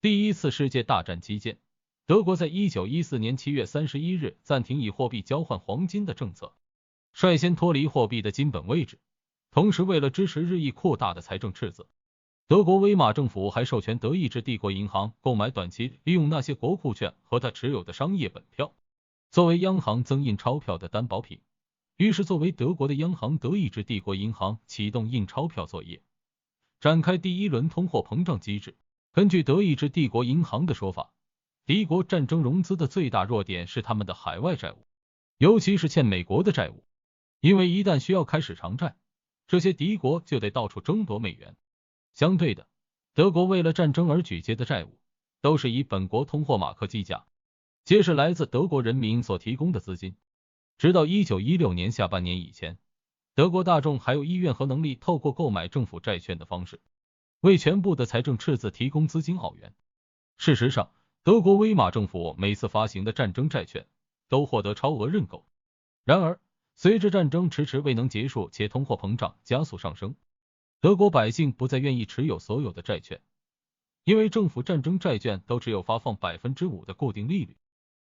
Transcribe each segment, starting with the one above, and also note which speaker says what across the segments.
Speaker 1: 第一次世界大战期间，德国在1914年7月31日暂停以货币交换黄金的政策，率先脱离货币的金本位制。同时，为了支持日益扩大的财政赤字，德国威玛政府还授权德意志帝国银行购买短期利用那些国库券和他持有的商业本票，作为央行增印钞票的担保品。于是，作为德国的央行，德意志帝国银行启动印钞票作业，展开第一轮通货膨胀机制。根据德意志帝国银行的说法，敌国战争融资的最大弱点是他们的海外债务，尤其是欠美国的债务，因为一旦需要开始偿债，这些敌国就得到处争夺美元。相对的，德国为了战争而举借的债务，都是以本国通货马克计价，皆是来自德国人民所提供的资金。直到1916年下半年以前，德国大众还有意愿和能力透过购买政府债券的方式，为全部的财政赤字提供资金澳元。事实上，德国威玛政府每次发行的战争债券都获得超额认购。然而，随着战争迟迟未能结束且通货膨胀加速上升，德国百姓不再愿意持有所有的债券，因为政府战争债券都只有发放 5% 的固定利率，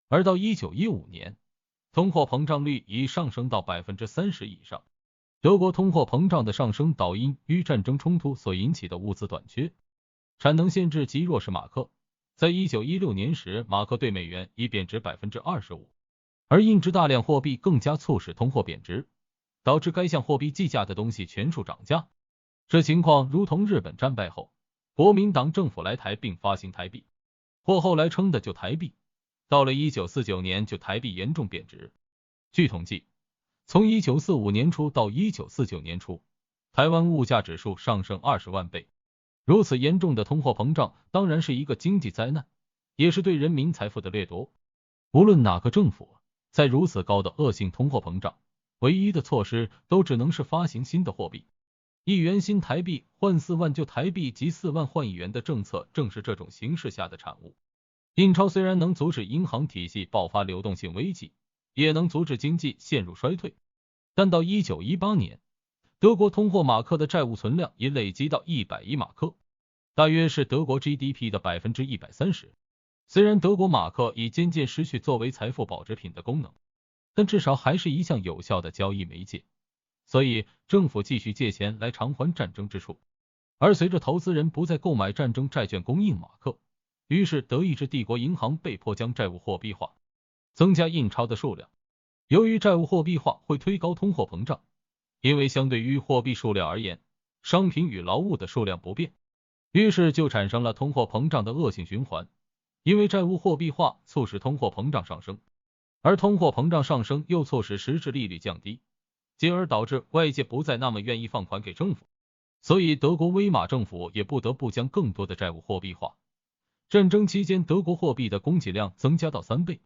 Speaker 1: 而到1915年，通货膨胀率已上升到 30% 以上。德国通货膨胀的上升导因于战争冲突所引起的物资短缺、产能限制及弱势马克。在1916年时，马克对美元已贬值 25%， 而印制大量货币更加促使通货贬值，导致该项货币计价的东西全数涨价。这情况如同日本战败后，国民党政府来台并发行台币，或后来称的旧台币，到了1949年就台币严重贬值。据统计，从1945年初到1949年初，台湾物价指数上升20万倍。如此严重的通货膨胀当然是一个经济灾难，也是对人民财富的掠夺。无论哪个政府，在如此高的恶性通货膨胀，唯一的措施都只能是发行新的货币。1元新台币换4万旧台币及4万换1元的政策正是这种形势下的产物。印钞虽然能阻止银行体系爆发流动性危机，也能阻止经济陷入衰退，但到1918年，德国通货马克的债务存量已累积到100亿马克，大约是德国 GDP 的 130%。虽然德国马克已渐渐失去作为财富保值品的功能，但至少还是一项有效的交易媒介，所以政府继续借钱来偿还战争支出。而随着投资人不再购买战争债券供应马克，于是德意志帝国银行被迫将债务货币化，增加印钞的数量。由于债务货币化会推高通货膨胀，因为相对于货币数量而言，商品与劳务的数量不变，于是就产生了通货膨胀的恶性循环。因为债务货币化促使通货膨胀上升，而通货膨胀上升又促使实质利率降低，进而导致外界不再那么愿意放款给政府，所以德国威玛政府也不得不将更多的债务货币化。战争期间，德国货币的供给量增加到3倍。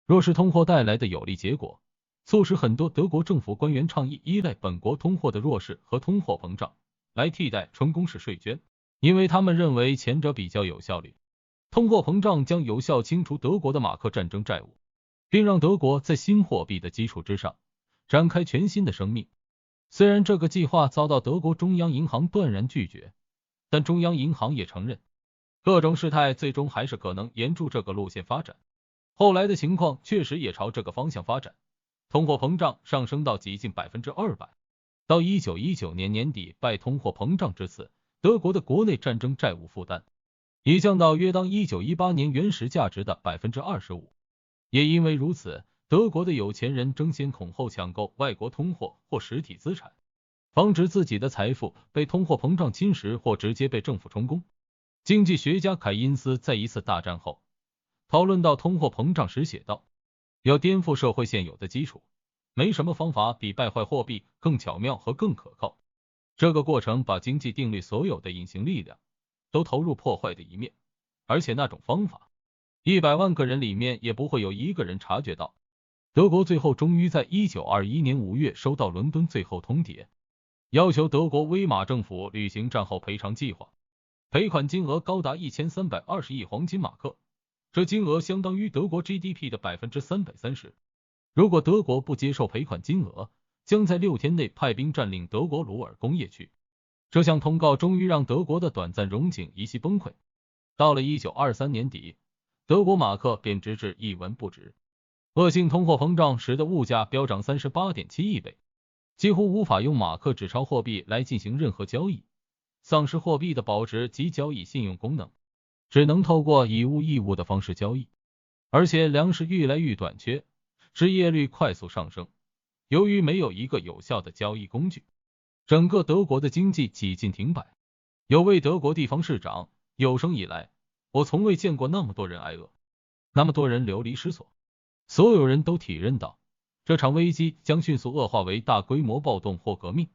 Speaker 1: 若是通货带来的有利结果，促使很多德国政府官员倡议依赖本国通货的弱势和通货膨胀来替代春宫式税捐，因为他们认为前者比较有效率。通货膨胀将有效清除德国的马克战争债务，并让德国在新货币的基础之上展开全新的生命。虽然这个计划遭到德国中央银行断然拒绝，但中央银行也承认，各种事态最终还是可能沿着这个路线发展。后来的情况确实也朝这个方向发展，通货膨胀上升到几近 200%。到1919年年底，拜通货膨胀之赐，德国的国内战争债务负担已降到约当1918年原始价值的 25%。也因为如此，德国的有钱人争先恐后抢购外国通货或实体资产，防止自己的财富被通货膨胀侵蚀或直接被政府充公。经济学家凯因斯在一次大战后讨论到通货膨胀时写道，要颠覆社会现有的基础，没什么方法比败坏货币更巧妙和更可靠。这个过程把经济定律所有的隐形力量都投入破坏的一面，而且那种方法100万个人里面也不会有1个人察觉到。德国最后终于在1921年5月收到伦敦最后通牒，要求德国威玛政府履行战后赔偿计划，赔款金额高达1320亿黄金马克，这金额相当于德国 GDP 的 330%。如果德国不接受赔款金额，将在6天内派兵占领德国鲁尔工业区。这项通告终于让德国的短暂荣景一夕崩溃。到了1923年底，德国马克贬值至一文不值，恶性通货膨胀使得物价飙涨 38.7 亿倍，几乎无法用马克纸钞货币来进行任何交易，丧失货币的保值及交易信用功能，只能透过以物易物的方式交易。而且粮食越来越短缺，失业率快速上升，由于没有一个有效的交易工具，整个德国的经济几近停摆。有位德国地方市长，有生以来，我从未见过那么多人挨饿，那么多人流离失所。所有人都体认到，这场危机将迅速恶化为大规模暴动或革命。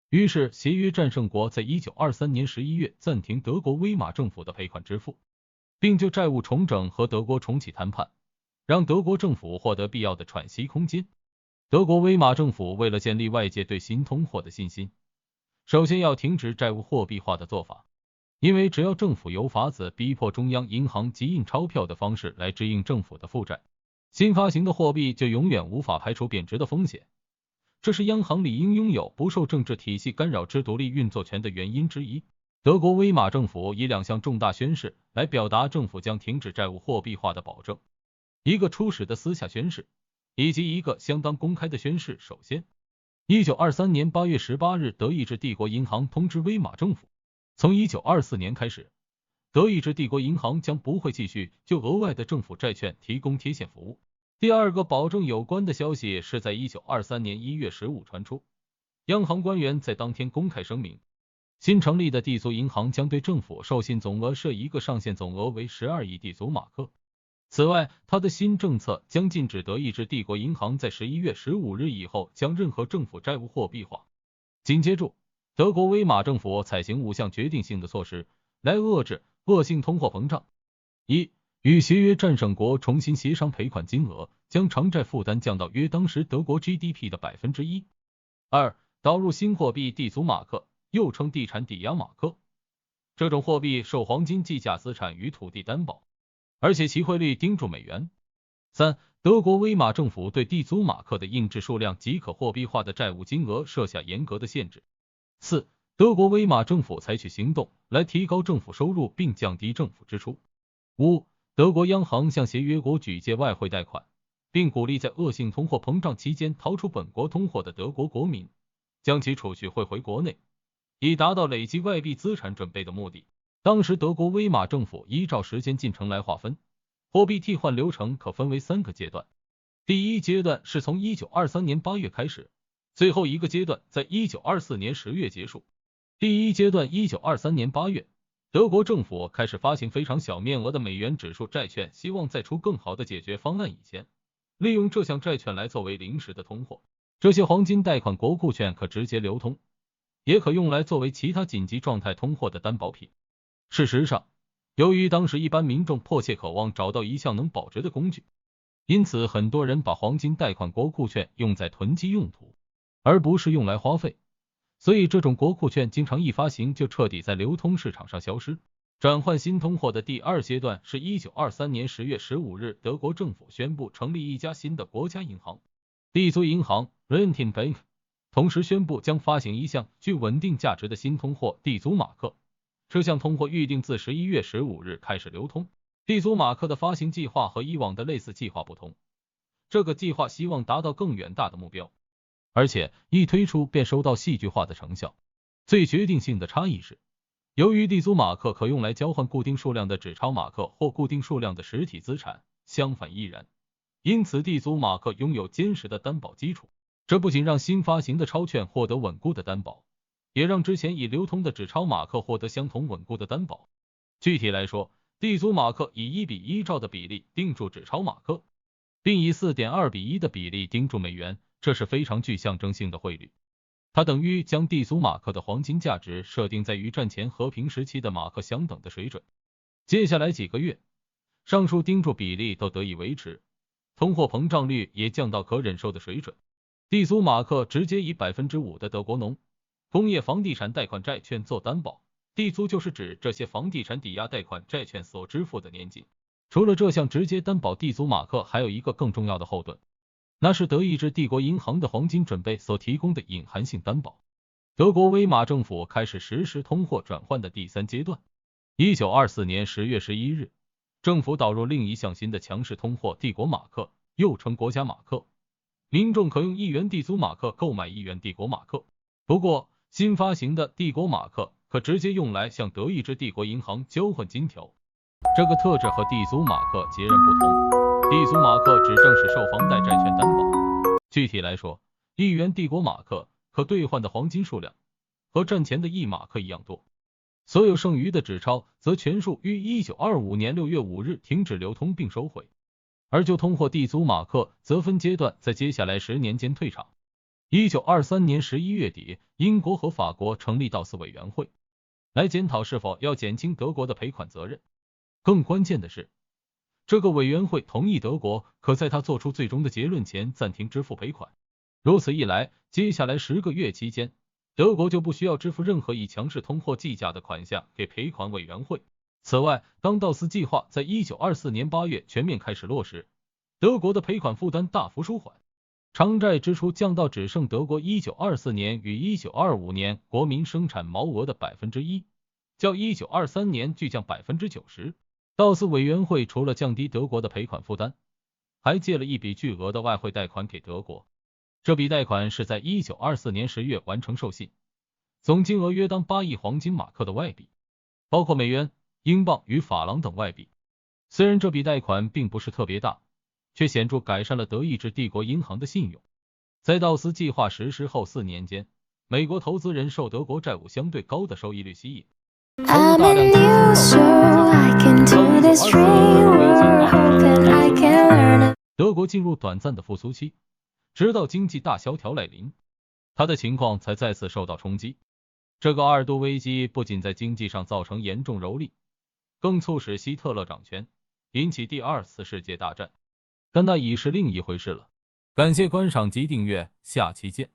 Speaker 1: 于是，协约战胜国在1923年11月暂停德国威玛政府的赔款支付，并就债务重整和德国重启谈判，让德国政府获得必要的喘息空间。德国威玛政府为了建立外界对新通货的信心，首先要停止债务货币化的做法，因为只要政府有法子逼迫中央银行即印钞票的方式来支应政府的负债，新发行的货币就永远无法排除贬值的风险。这是央行理应拥有不受政治体系干扰之独立运作权的原因之一。德国威玛政府以2项重大宣誓来表达政府将停止债务货币化的保证，一个初始的私下宣誓，以及一个相当公开的宣誓。首先，1923年8月18日，德意志帝国银行通知威玛政府，从1924年开始，德意志帝国银行将不会继续就额外的政府债券提供贴现服务。第二个保证有关的消息是在1923年1月15传出，央行官员在当天公开声明，新成立的地租银行将对政府授信总额设一个上限，总额为12亿地租马克。此外，他的新政策将禁止德意志帝国银行在11月15日以后将任何政府债务货币化。紧接着，德国威玛政府采行5项决定性的措施来遏制恶性通货膨胀。一、与协约战胜国重新协商赔款金额，将偿债负担降到约当时德国 GDP 的 1%。二、导入新货币地租马克，又称地产抵押马克。这种货币受黄金计价资产与土地担保，而且其汇率盯住美元。三、德国威玛政府对地租马克的印制数量及可货币化的债务金额设下严格的限制。四、德国威玛政府采取行动来提高政府收入并降低政府支出。五、德国央行向协约国举借外汇贷款，并鼓励在恶性通货膨胀期间逃出本国通货的德国国民将其储蓄汇回国内，以达到累积外币资产准备的目的。当时德国威玛政府依照时间进程来划分，货币替换流程可分为3个阶段。第一阶段是从1923年8月开始，最后一个阶段在1924年10月结束。第一阶段1923年8月，德国政府开始发行非常小面额的美元指数债券，希望在出更好的解决方案以前，利用这项债券来作为临时的通货。这些黄金贷款国库券可直接流通，也可用来作为其他紧急状态通货的担保品。事实上，由于当时一般民众迫切渴望找到一项能保值的工具，因此很多人把黄金贷款国库券用在囤积用途，而不是用来花费。所以这种国库券经常一发行就彻底在流通市场上消失。转换新通货的第二阶段是1923年10月15日，德国政府宣布成立一家新的国家银行——地租银行 Rentenbank， 同时宣布将发行一项具稳定价值的新通货地租马克。这项通货预定自11月15日开始流通。地租马克的发行计划和以往的类似计划不同，这个计划希望达到更远大的目标，而且一推出便收到戏剧化的成效。最决定性的差异是，由于地租马克可用来交换固定数量的纸钞马克或固定数量的实体资产，相反亦然，因此地租马克拥有坚实的担保基础。这不仅让新发行的钞券获得稳固的担保，也让之前已流通的纸钞马克获得相同稳固的担保。具体来说，地租马克以1:1照的比例盯住纸钞马克，并以4.2:1的比例盯住美元，这是非常具象征性的汇率。它等于将地租马克的黄金价值设定在与战前和平时期的马克相等的水准。接下来几个月，上述盯住比例都得以维持，通货膨胀率也降到可忍受的水准。地租马克直接以 5% 的德国农工业房地产贷款债券做担保，地租就是指这些房地产抵押贷款债券所支付的年金。除了这项直接担保，地租马克还有一个更重要的后盾，那是德意志帝国银行的黄金准备所提供的隐含性担保。德国威玛政府开始实施通货转换的第3阶段， 1924年10月11日，政府导入另一项新的强势通货帝国马克，又称国家马克，民众可用1元地租马克购买1元帝国马克。不过，新发行的帝国马克可直接用来向德意志帝国银行交换金条，这个特质和地租马克截然不同。地租马克只正是受房贷债券担保。具体来说，1元帝国马克可兑换的黄金数量和战前的1马克一样多，所有剩余的纸钞则全数于1925年6月5日停止流通并收回。而就通货地租马克则分阶段在接下来10年间退场。1923年11月底，英国和法国成立道斯委员会，来检讨是否要减轻德国的赔款责任。更关键的是，这个委员会同意德国可在他做出最终的结论前暂停支付赔款。如此一来，接下来10个月期间，德国就不需要支付任何以强势通货计价的款项给赔款委员会。此外，当道斯计划在1924年8月全面开始落实，德国的赔款负担大幅舒缓，偿债支出降到只剩德国1924年与1925年国民生产毛额的 1%， 较1923年巨降 90%。道斯委员会除了降低德国的赔款负担，还借了一笔巨额的外汇贷款给德国。这笔贷款是在1924年10月完成授信，总金额约当8亿黄金马克的外币，包括美元、英镑与法郎等外币。虽然这笔贷款并不是特别大，却显著改善了德意志帝国银行的信用。在道斯计划实施后4年间，美国投资人受德国债务相对高的收益率吸引，投入大量资金到德国进入短暂的复苏期，直到经济大萧条来临，他的情况才再次受到冲击。这个二度危机不仅在经济上造成严重蹂躏，更促使希特勒掌权，引起第2次世界大战。但那已是另一回事了。感谢观赏及订阅，下期见。